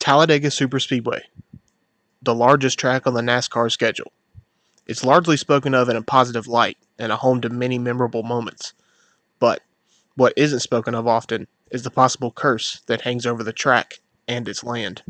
Talladega Superspeedway, the largest track on the NASCAR schedule. It's largely spoken of in a positive light and a home to many memorable moments. But what isn't spoken of often is the possible curse that hangs over the track and its land.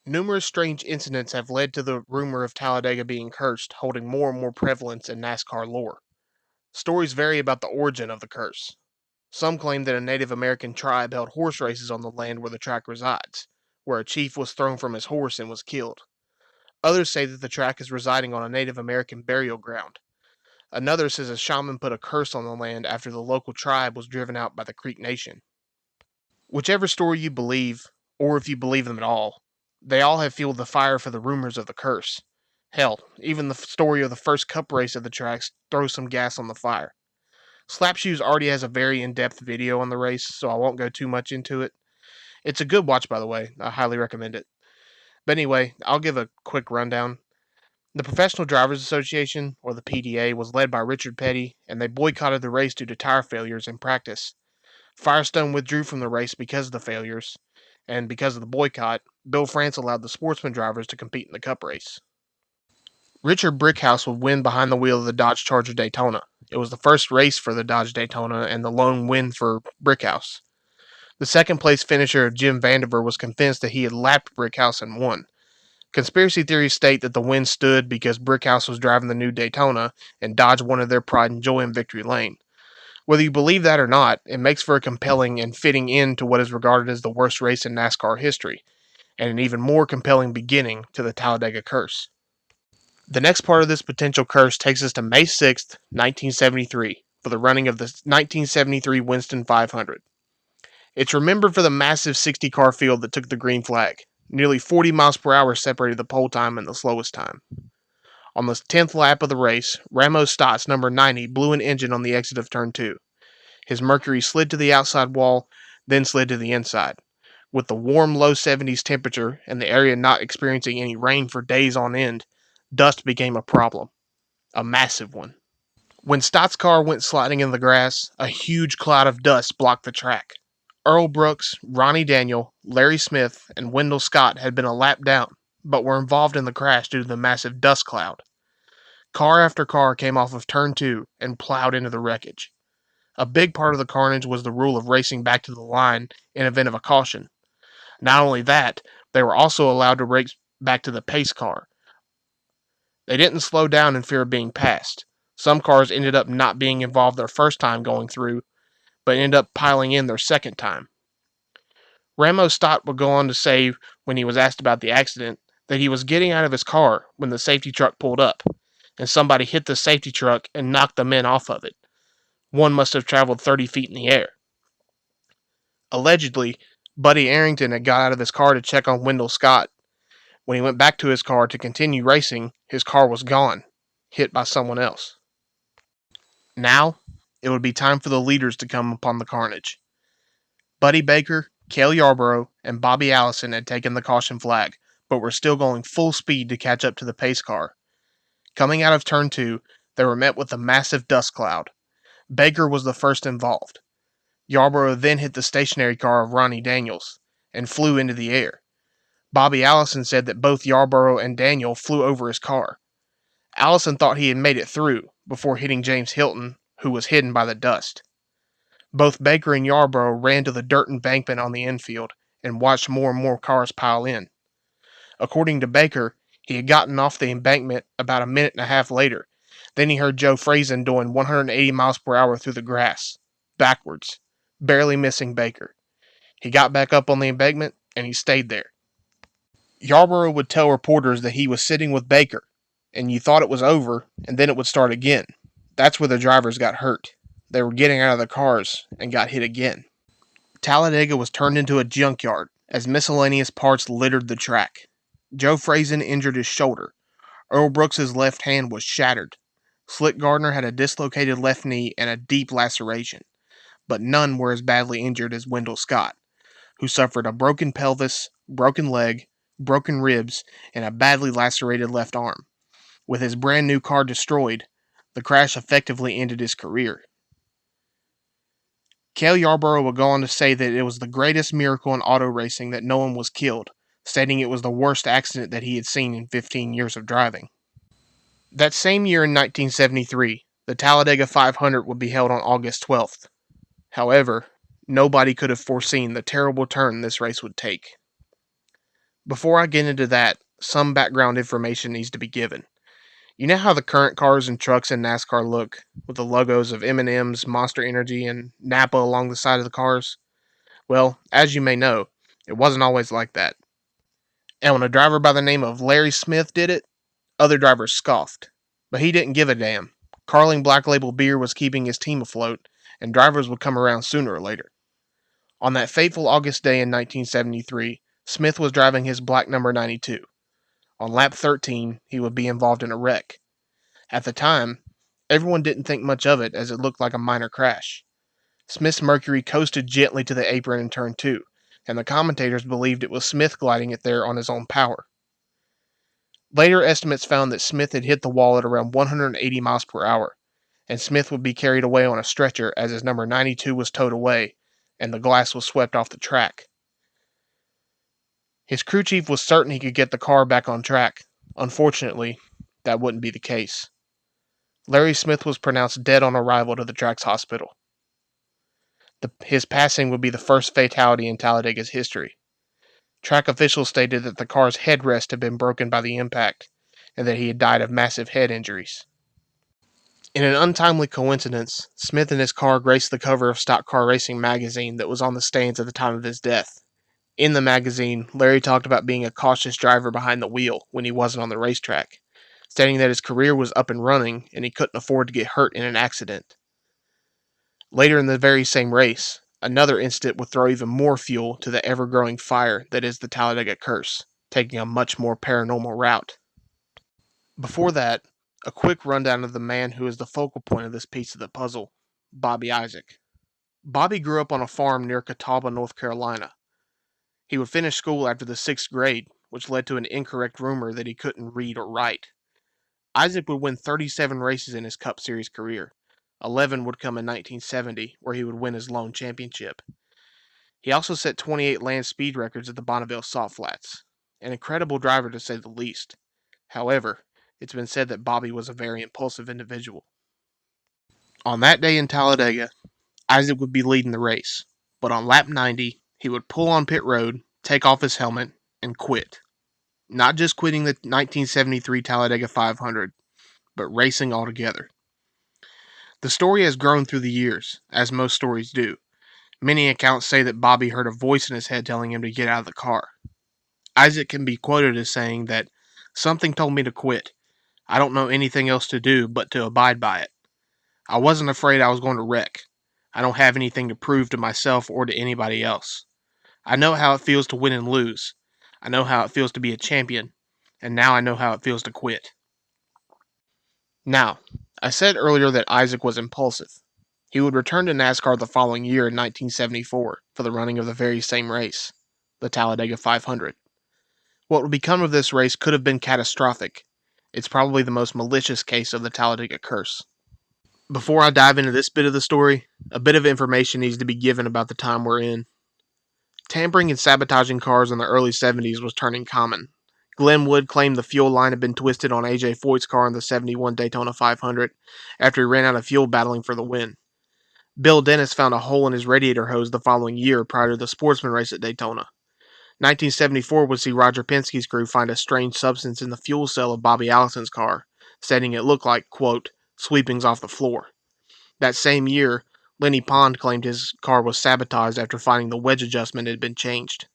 Numerous strange incidents have led to the rumor of Talladega being cursed, holding more and more prevalence in NASCAR lore. Stories vary about the origin of the curse. Some claim that a Native American tribe held horse races on the land where the track resides, where a chief was thrown from his horse and was killed. Others say that the track is residing on a Native American burial ground. Another says a shaman put a curse on the land after the local tribe was driven out by the Creek Nation. Whichever story you believe, or if you believe them at all, they all have fueled the fire for the rumors of the curse. Hell, even the story of the first cup race at the tracks throws some gas on the fire. Slapshoes already has a very in-depth video on the race, so I won't go too much into it. It's a good watch, by the way. I highly recommend it. But anyway, I'll give a quick rundown. The Professional Drivers Association, or the PDA, was led by Richard Petty, and they boycotted the race due to tire failures in practice. Firestone withdrew from the race because of the failures, and because of the boycott, Bill France allowed the sportsman drivers to compete in the Cup race. Richard Brickhouse would win behind the wheel of the Dodge Charger Daytona. It was the first race for the Dodge Daytona and the lone win for Brickhouse. The second place finisher Jim Vandiver was convinced that he had lapped Brickhouse and won. Conspiracy theories state that the win stood because Brickhouse was driving the new Daytona and Dodge wanted their pride and joy in victory lane. Whether you believe that or not, it makes for a compelling and fitting end to what is regarded as the worst race in NASCAR history, and an even more compelling beginning to the Talladega Curse. The next part of this potential curse takes us to May 6th, 1973, for the running of the 1973 Winston 500. It's remembered for the massive 60-car field that took the green flag. Nearly 40 miles per hour separated the pole time and the slowest time. On the 10th lap of the race, Ramos Stott's number 90 blew an engine on the exit of Turn 2. His Mercury slid to the outside wall, then slid to the inside. With the warm low 70s temperature and the area not experiencing any rain for days on end, dust became a problem. A massive one. When Stott's car went sliding in the grass, a huge cloud of dust blocked the track. Earl Brooks, Ronnie Daniel, Larry Smith, and Wendell Scott had been a lap down, but were involved in the crash due to the massive dust cloud. Car after car came off of Turn 2 and plowed into the wreckage. A big part of the carnage was the rule of racing back to the line in event of a caution. Not only that, they were also allowed to race back to the pace car. They didn't slow down in fear of being passed. Some cars ended up not being involved their first time going through, but ended up piling in their second time. Ramos Stott would go on to say, when he was asked about the accident, that he was getting out of his car when the safety truck pulled up, and somebody hit the safety truck and knocked the men off of it. One must have traveled 30 feet in the air. Allegedly, Buddy Arrington had got out of his car to check on Wendell Scott. When he went back to his car to continue racing, his car was gone, hit by someone else. Now, it would be time for the leaders to come upon the carnage. Buddy Baker, Cale Yarborough, and Bobby Allison had taken the caution flag, but were still going full speed to catch up to the pace car. Coming out of Turn 2, they were met with a massive dust cloud. Baker was the first involved. Yarborough then hit the stationary car of Ronnie Daniels and flew into the air. Bobby Allison said that both Yarborough and Daniel flew over his car. Allison thought he had made it through before hitting James Hilton, who was hidden by the dust. Both Baker and Yarborough ran to the dirt embankment on the infield and watched more and more cars pile in. According to Baker, he had gotten off the embankment about a minute and a half later. Then he heard Joe Friesen doing 180 miles per hour through the grass, backwards, barely missing Baker. He got back up on the embankment, and he stayed there. Yarborough would tell reporters that he was sitting with Baker, and you thought it was over, and then it would start again. That's where the drivers got hurt. They were getting out of the cars and got hit again. Talladega was turned into a junkyard as miscellaneous parts littered the track. Joe Friesen injured his shoulder. Earl Brooks's left hand was shattered. Slick Gardner had a dislocated left knee and a deep laceration, but none were as badly injured as Wendell Scott, who suffered a broken pelvis, broken leg, broken ribs, and a badly lacerated left arm. With his brand new car destroyed, the crash effectively ended his career. Cale Yarborough would go on to say that it was the greatest miracle in auto racing that no one was killed, stating it was the worst accident that he had seen in 15 years of driving. That same year in 1973, the Talladega 500 would be held on August 12th. However, nobody could have foreseen the terrible turn this race would take. Before I get into that, some background information needs to be given. You know how the current cars and trucks in NASCAR look, with the logos of M&M's, Monster Energy, and Napa along the side of the cars? Well, as you may know, it wasn't always like that. And when a driver by the name of Larry Smith did it, other drivers scoffed. But he didn't give a damn. Carling Black Label beer was keeping his team afloat, and drivers would come around sooner or later. On that fateful August day in 1973, Smith was driving his black number 92. On lap 13, he would be involved in a wreck. At the time, everyone didn't think much of it as it looked like a minor crash. Smith's Mercury coasted gently to the apron in turn 2, and the commentators believed it was Smith gliding it there on his own power. Later estimates found that Smith had hit the wall at around 180 miles per hour, and Smith would be carried away on a stretcher as his number 92 was towed away, and the glass was swept off the track. His crew chief was certain he could get the car back on track. Unfortunately, that wouldn't be the case. Larry Smith was pronounced dead on arrival to the track's hospital. His passing would be the first fatality in Talladega's history. Track officials stated that the car's headrest had been broken by the impact, and that he had died of massive head injuries. In an untimely coincidence, Smith and his car graced the cover of Stock Car Racing magazine that was on the stands at the time of his death. In the magazine, Larry talked about being a cautious driver behind the wheel when he wasn't on the racetrack, stating that his career was up and running and he couldn't afford to get hurt in an accident. Later in the very same race, another incident would throw even more fuel to the ever-growing fire that is the Talladega Curse, taking a much more paranormal route. Before that, a quick rundown of the man who is the focal point of this piece of the puzzle, Bobby Isaac. Bobby grew up on a farm near Catawba, North Carolina. He would finish school after the 6th grade, which led to an incorrect rumor that he couldn't read or write. Isaac would win 37 races in his Cup Series career. 11 would come in 1970, where he would win his lone championship. He also set 28 land speed records at the Bonneville Salt Flats. An incredible driver to say the least. However, it's been said that Bobby was a very impulsive individual. On that day in Talladega, Isaac would be leading the race, but on lap 90, he would pull on pit road, take off his helmet, and quit. Not just quitting the 1973 Talladega 500, but racing altogether. The story has grown through the years, as most stories do. Many accounts say that Bobby heard a voice in his head telling him to get out of the car. Isaac can be quoted as saying that, "Something told me to quit. I don't know anything else to do but to abide by it. I wasn't afraid I was going to wreck. I don't have anything to prove to myself or to anybody else. I know how it feels to win and lose. I know how it feels to be a champion. And now I know how it feels to quit." Now, I said earlier that Isaac was impulsive. He would return to NASCAR the following year in 1974 for the running of the very same race, the Talladega 500. What would become of this race could have been catastrophic. It's probably the most malicious case of the Talladega Curse. Before I dive into this bit of the story, a bit of information needs to be given about the time we're in. Tampering and sabotaging cars in the early 70s was turning common. Glenn Wood claimed the fuel line had been twisted on A.J. Foyt's car in the 71 Daytona 500 after he ran out of fuel battling for the win. Bill Dennis found a hole in his radiator hose the following year prior to the Sportsman race at Daytona. 1974 would see Roger Penske's crew find a strange substance in the fuel cell of Bobby Allison's car, stating it looked like, quote, sweepings off the floor. That same year, Lenny Pond claimed his car was sabotaged after finding the wedge adjustment had been changed.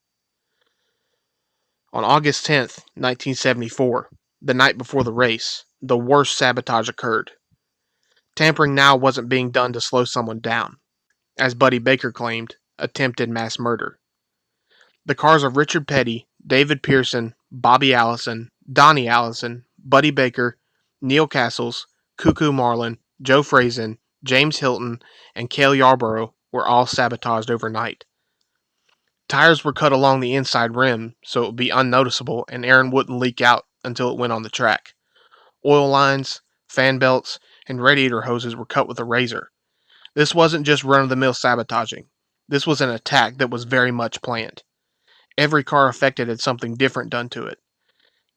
On August 10th, 1974, the night before the race, the worst sabotage occurred. Tampering now wasn't being done to slow someone down. As Buddy Baker claimed, attempted mass murder. The cars of Richard Petty, David Pearson, Bobby Allison, Donnie Allison, Buddy Baker, Neil Castles, Cuckoo Marlin, Joe Frazen, James Hilton, and Cale Yarborough were all sabotaged overnight. Tires were cut along the inside rim so it would be unnoticeable and air wouldn't leak out until it went on the track. Oil lines, fan belts, and radiator hoses were cut with a razor. This wasn't just run-of-the-mill sabotaging. This was an attack that was very much planned. Every car affected had something different done to it.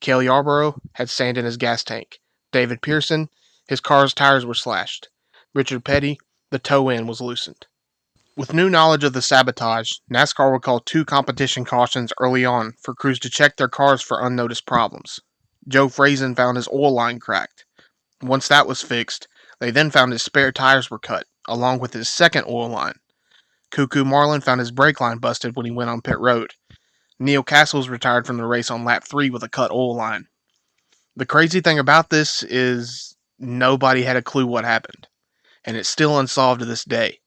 Cale Yarborough had sand in his gas tank. David Pearson, his car's tires were slashed. Richard Petty, the toe end was loosened. With new knowledge of the sabotage, NASCAR would call 2 competition cautions early on for crews to check their cars for unnoticed problems. Joe Frazen found his oil line cracked. Once that was fixed, they then found his spare tires were cut, along with his second oil line. Cuckoo Marlin found his brake line busted when he went on pit road. Neil Castles retired from the race on lap 3 with a cut oil line. The crazy thing about this is nobody had a clue what happened, and it's still unsolved to this day.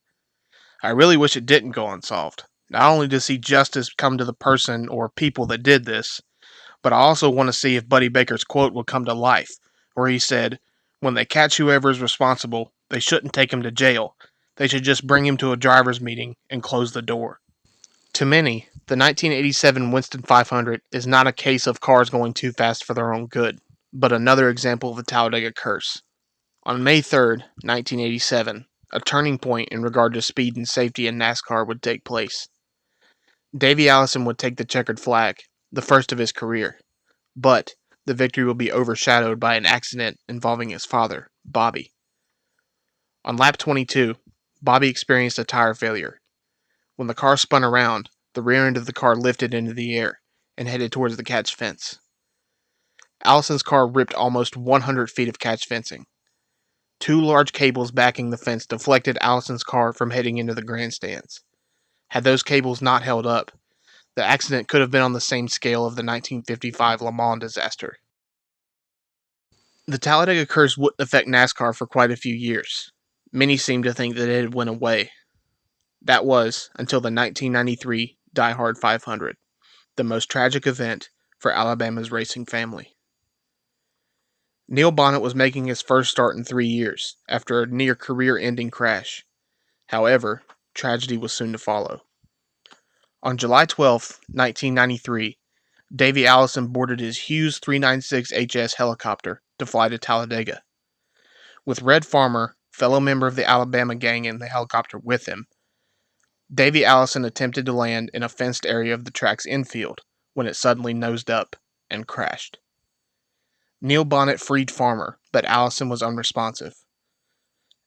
I really wish it didn't go unsolved, not only to see justice come to the person or people that did this, but I also want to see if Buddy Baker's quote will come to life, where he said, when they catch whoever is responsible, they shouldn't take him to jail. They should just bring him to a driver's meeting and close the door. To many, the 1987 Winston 500 is not a case of cars going too fast for their own good, but another example of the Talladega Curse. On May 3, 1987, a turning point in regard to speed and safety in NASCAR would take place. Davey Allison would take the checkered flag, the first of his career, but the victory will be overshadowed by an accident involving his father, Bobby. On lap 22, Bobby experienced a tire failure. When the car spun around, the rear end of the car lifted into the air and headed towards the catch fence. Allison's car ripped almost 100 feet of catch fencing. 2 large cables backing the fence deflected Allison's car from heading into the grandstands. Had those cables not held up, the accident could have been on the same scale of the 1955 Le Mans disaster. The Talladega Curse wouldn't affect NASCAR for quite a few years. Many seem to think that it had went away. That was until the 1993 Die Hard 500, the most tragic event for Alabama's racing family. Neil Bonnet was making his first start in 3 years after a near career-ending crash. However, tragedy was soon to follow. On July 12, 1993, Davey Allison boarded his Hughes 396HS helicopter to fly to Talladega. With Red Farmer, fellow member of the Alabama gang, in the helicopter with him, Davey Allison attempted to land in a fenced area of the track's infield when it suddenly nosed up and crashed. Neil Bonnet freed Farmer, but Allison was unresponsive.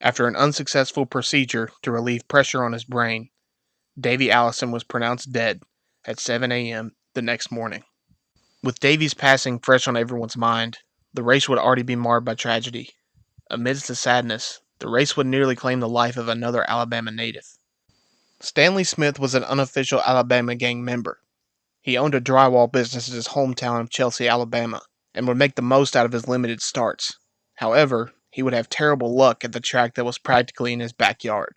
After an unsuccessful procedure to relieve pressure on his brain, Davey Allison was pronounced dead at 7 a.m. the next morning. With Davey's passing fresh on everyone's mind, the race would already be marred by tragedy. Amidst the sadness, the race would nearly claim the life of another Alabama native. Stanley Smith was an unofficial Alabama gang member. He owned a drywall business in his hometown of Chelsea, Alabama, and would make the most out of his limited starts. However, he would have terrible luck at the track that was practically in his backyard.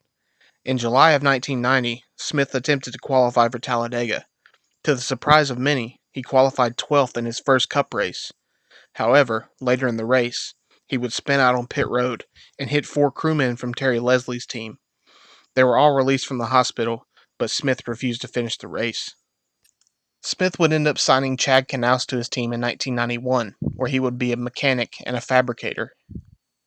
In July of 1990, Smith attempted to qualify for Talladega. To the surprise of many, he qualified 12th in his first Cup race. However, later in the race, he would spin out on pit road and hit 4 crewmen from Terry Leslie's team. They were all released from the hospital, but Smith refused to finish the race. Smith would end up signing Chad Knaus to his team in 1991, where he would be a mechanic and a fabricator.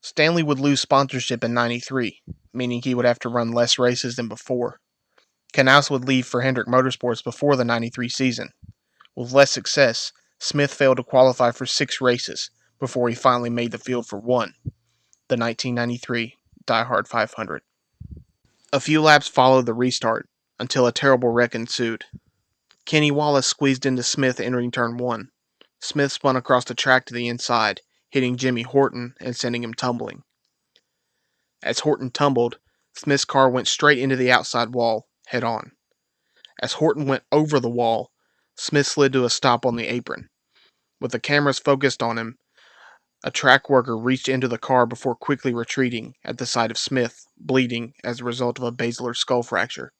Stanley would lose sponsorship in '93, meaning he would have to run less races than before. Knaus would leave for Hendrick Motorsports before the '93 season. With less success, Smith failed to qualify for 6 races before he finally made the field for one, the 1993 Die Hard 500. A few laps followed the restart, until a terrible wreck ensued. Kenny Wallace squeezed into Smith entering turn 1. Smith spun across the track to the inside, hitting Jimmy Horton and sending him tumbling. As Horton tumbled, Smith's car went straight into the outside wall, head on. As Horton went over the wall, Smith slid to a stop on the apron. With the cameras focused on him, a track worker reached into the car before quickly retreating at the sight of Smith, bleeding as a result of a basilar skull fracture.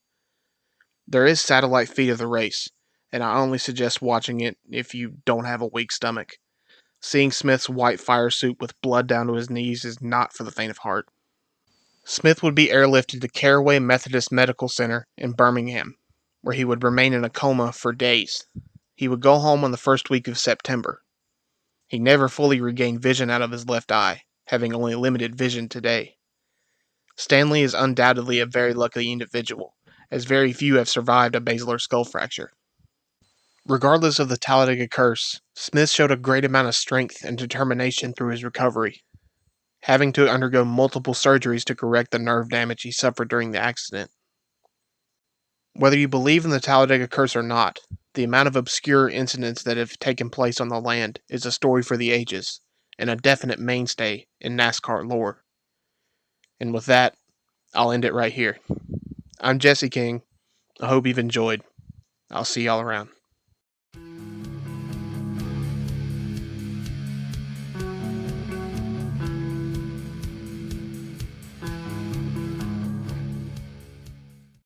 There is satellite feed of the race, and I only suggest watching it if you don't have a weak stomach. Seeing Smith's white fire suit with blood down to his knees is not for the faint of heart. Smith would be airlifted to Caraway Methodist Medical Center in Birmingham, where he would remain in a coma for days. He would go home on the first week of September. He never fully regained vision out of his left eye, having only limited vision today. Stanley is undoubtedly a very lucky individual, as very few have survived a basilar skull fracture. Regardless of the Talladega Curse, Smith showed a great amount of strength and determination through his recovery, having to undergo multiple surgeries to correct the nerve damage he suffered during the accident. Whether you believe in the Talladega Curse or not, the amount of obscure incidents that have taken place on the land is a story for the ages, and a definite mainstay in NASCAR lore. And with that, I'll end it right here. I'm Jesse King. I hope you've enjoyed. I'll see y'all around.